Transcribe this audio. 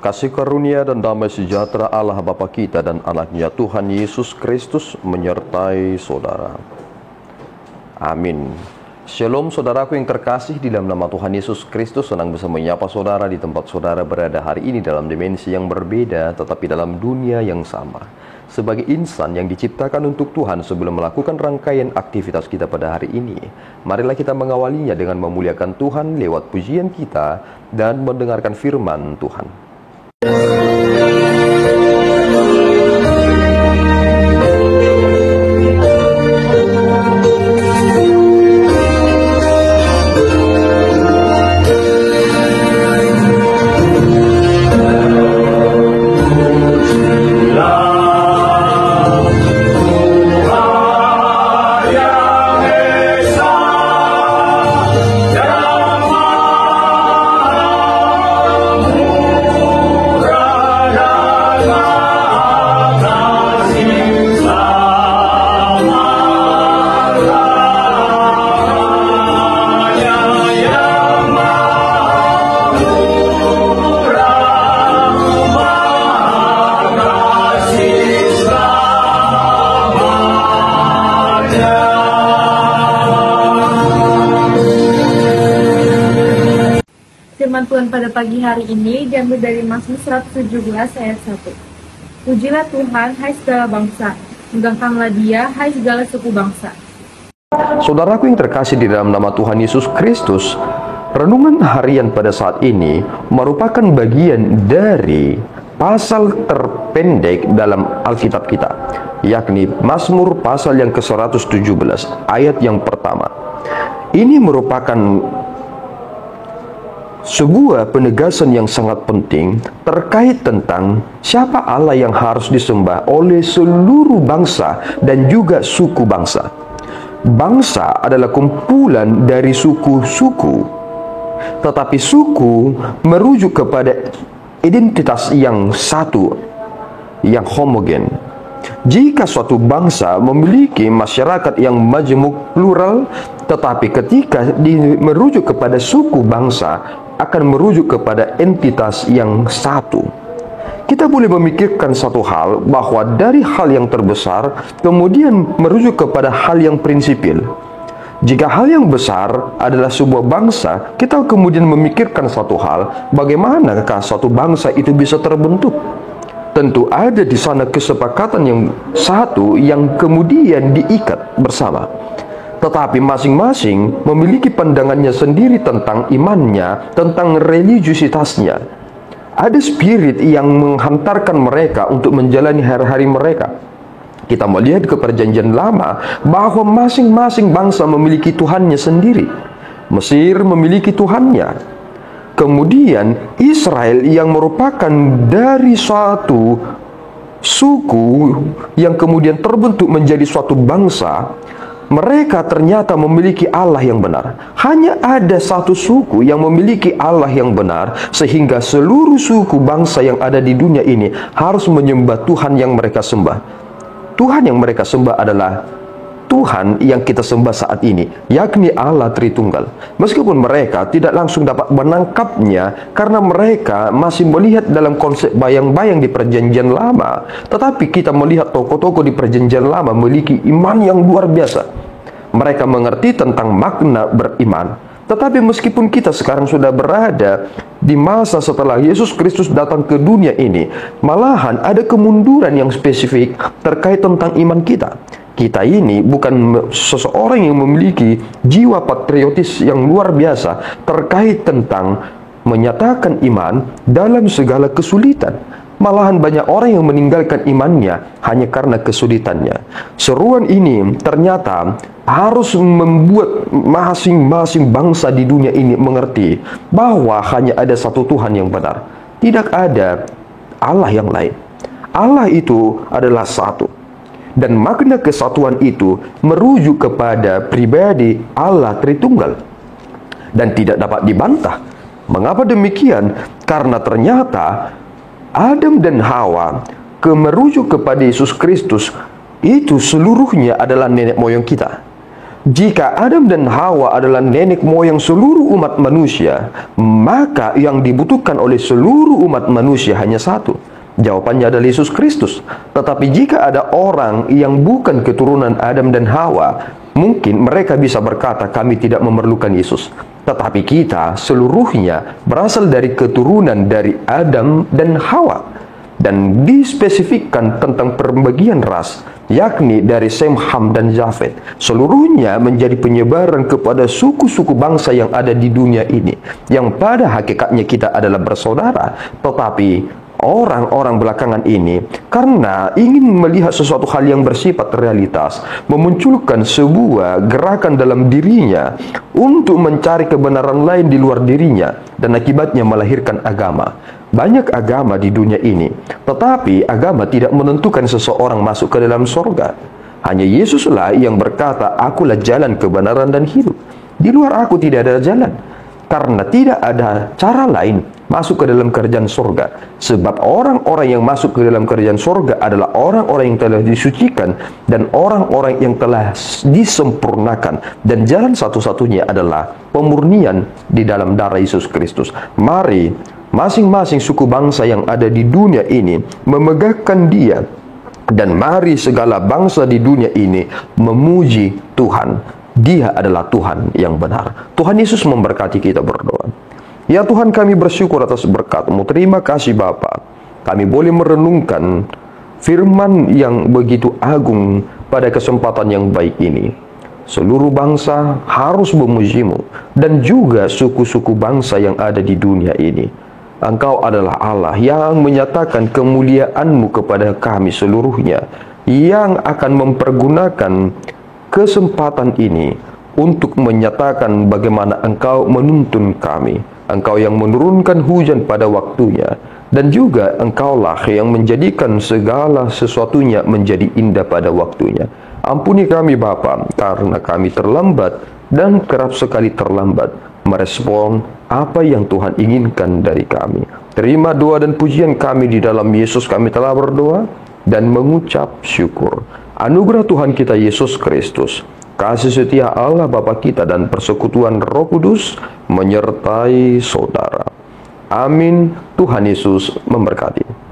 Kasih karunia dan damai sejahtera Allah Bapa kita dan anaknya Tuhan Yesus Kristus menyertai saudara. Amin. Shalom saudaraku yang terkasih di dalam nama Tuhan Yesus Kristus. Senang bisa menyapa saudara di tempat saudara berada hari ini dalam dimensi yang berbeda tetapi dalam dunia yang sama. Sebagai insan yang diciptakan untuk Tuhan, sebelum melakukan rangkaian aktivitas kita pada hari ini, marilah kita mengawalinya dengan memuliakan Tuhan lewat pujian kita dan mendengarkan firman Tuhan. Firman Tuhan pada pagi hari ini diambil dari Mazmur 117 ayat 1. Pujilah Tuhan, hai segala bangsa, megangkanlah Dia, hai segala suku bangsa. Saudaraku yang terkasih di dalam nama Tuhan Yesus Kristus, renungan harian pada saat ini merupakan bagian dari pasal terpendek dalam Alkitab kita, yakni Mazmur pasal yang ke-117 ayat yang pertama. Ini merupakan sebuah penegasan yang sangat penting terkait tentang siapa Allah yang harus disembah oleh seluruh bangsa dan juga suku bangsa. Bangsa adalah kumpulan dari suku-suku, tetapi suku merujuk kepada identitas yang satu, yang homogen. Jika suatu bangsa memiliki masyarakat yang majemuk plural, tetapi ketika merujuk kepada suku bangsa akan merujuk kepada entitas yang satu. Kita boleh memikirkan satu hal, bahwa dari hal yang terbesar kemudian merujuk kepada hal yang prinsipil. Jika hal yang besar adalah sebuah bangsa, kita kemudian memikirkan satu hal, bagaimanakah suatu bangsa itu bisa terbentuk? Tentu ada di sana kesepakatan yang satu yang kemudian diikat bersama. Tetapi masing-masing memiliki pandangannya sendiri tentang imannya, tentang religiusitasnya. Ada spirit yang menghantarkan mereka untuk menjalani hari-hari mereka. Kita melihat ke perjanjian lama bahwa masing-masing bangsa memiliki Tuhannya sendiri. Mesir memiliki Tuhannya. Kemudian Israel yang merupakan dari suatu suku yang kemudian terbentuk menjadi suatu bangsa, mereka ternyata memiliki Allah yang benar. Hanya ada satu suku yang memiliki Allah yang benar, sehingga seluruh suku bangsa yang ada di dunia ini harus menyembah Tuhan yang mereka sembah. Tuhan yang mereka sembah adalah Tuhan yang kita sembah saat ini, yakni Allah Tritunggal. Meskipun mereka tidak langsung dapat menangkapnya karena mereka masih melihat dalam konsep bayang-bayang di perjanjian lama, tetapi kita melihat tokoh-tokoh di perjanjian lama memiliki iman yang luar biasa. Mereka mengerti tentang makna beriman. Tetapi meskipun kita sekarang sudah berada di masa setelah Yesus Kristus datang ke dunia ini, malahan ada kemunduran yang spesifik terkait tentang iman kita. Kita ini bukan seseorang yang memiliki jiwa patriotis yang luar biasa terkait tentang menyatakan iman dalam segala kesulitan. Malahan banyak orang yang meninggalkan imannya hanya karena kesulitannya. Seruan ini ternyata harus membuat masing-masing bangsa di dunia ini mengerti bahwa hanya ada satu Tuhan yang benar. Tidak ada Allah yang lain. Allah itu adalah satu. Dan makna kesatuan itu merujuk kepada pribadi Allah Tritunggal dan tidak dapat dibantah. Mengapa demikian? Karena ternyata Adam dan Hawa merujuk kepada Yesus Kristus itu seluruhnya adalah nenek moyang kita. Jika Adam dan Hawa adalah nenek moyang seluruh umat manusia, maka yang dibutuhkan oleh seluruh umat manusia hanya satu. Jawabannya adalah Yesus Kristus. Tetapi jika ada orang yang bukan keturunan Adam dan Hawa, mungkin mereka bisa berkata, kami tidak memerlukan Yesus. Tetapi kita seluruhnya berasal dari keturunan dari Adam dan Hawa. Dan dispesifikkan tentang pembagian ras, yakni dari Sem, Ham, dan Jafet. Seluruhnya menjadi penyebaran kepada suku-suku bangsa yang ada di dunia ini, yang pada hakikatnya kita adalah bersaudara. Tetapi orang-orang belakangan ini, karena ingin melihat sesuatu hal yang bersifat realitas, memunculkan sebuah gerakan dalam dirinya untuk mencari kebenaran lain di luar dirinya, dan akibatnya melahirkan agama. Banyak agama di dunia ini, tetapi agama tidak menentukan seseorang masuk ke dalam sorga. Hanya Yesuslah yang berkata, akulah jalan, kebenaran, dan hidup. Di luar aku tidak ada jalan, karena tidak ada cara lain masuk ke dalam kerajaan sorga. Sebab orang-orang yang masuk ke dalam kerajaan sorga adalah orang-orang yang telah disucikan dan orang-orang yang telah disempurnakan. Dan jalan satu-satunya adalah pemurnian di dalam darah Yesus Kristus. Mari masing-masing suku bangsa yang ada di dunia ini memegahkan Dia, dan mari segala bangsa di dunia ini memuji Tuhan. Dia adalah Tuhan yang benar. Tuhan Yesus memberkati kita. Berdoa. Ya Tuhan, kami bersyukur atas berkat-Mu. Terima kasih Bapa. Kami boleh merenungkan firman yang begitu agung pada kesempatan yang baik ini. Seluruh bangsa harus memuji-Mu, dan juga suku-suku bangsa yang ada di dunia ini. Engkau adalah Allah yang menyatakan kemuliaan-Mu kepada kami seluruhnya, yang akan mempergunakan kesempatan ini untuk menyatakan bagaimana Engkau menuntun kami. Engkau yang menurunkan hujan pada waktunya, dan juga Engkaulah yang menjadikan segala sesuatunya menjadi indah pada waktunya. Ampuni kami Bapa, karena kami terlambat dan kerap sekali terlambat merespon apa yang Tuhan inginkan dari kami. Terima doa dan pujian kami di dalam Yesus. Kami telah berdoa dan mengucap syukur. Anugerah Tuhan kita Yesus Kristus, kasih setia Allah Bapa kita, dan persekutuan Roh Kudus menyertai saudara. Amin. Tuhan Yesus memberkati.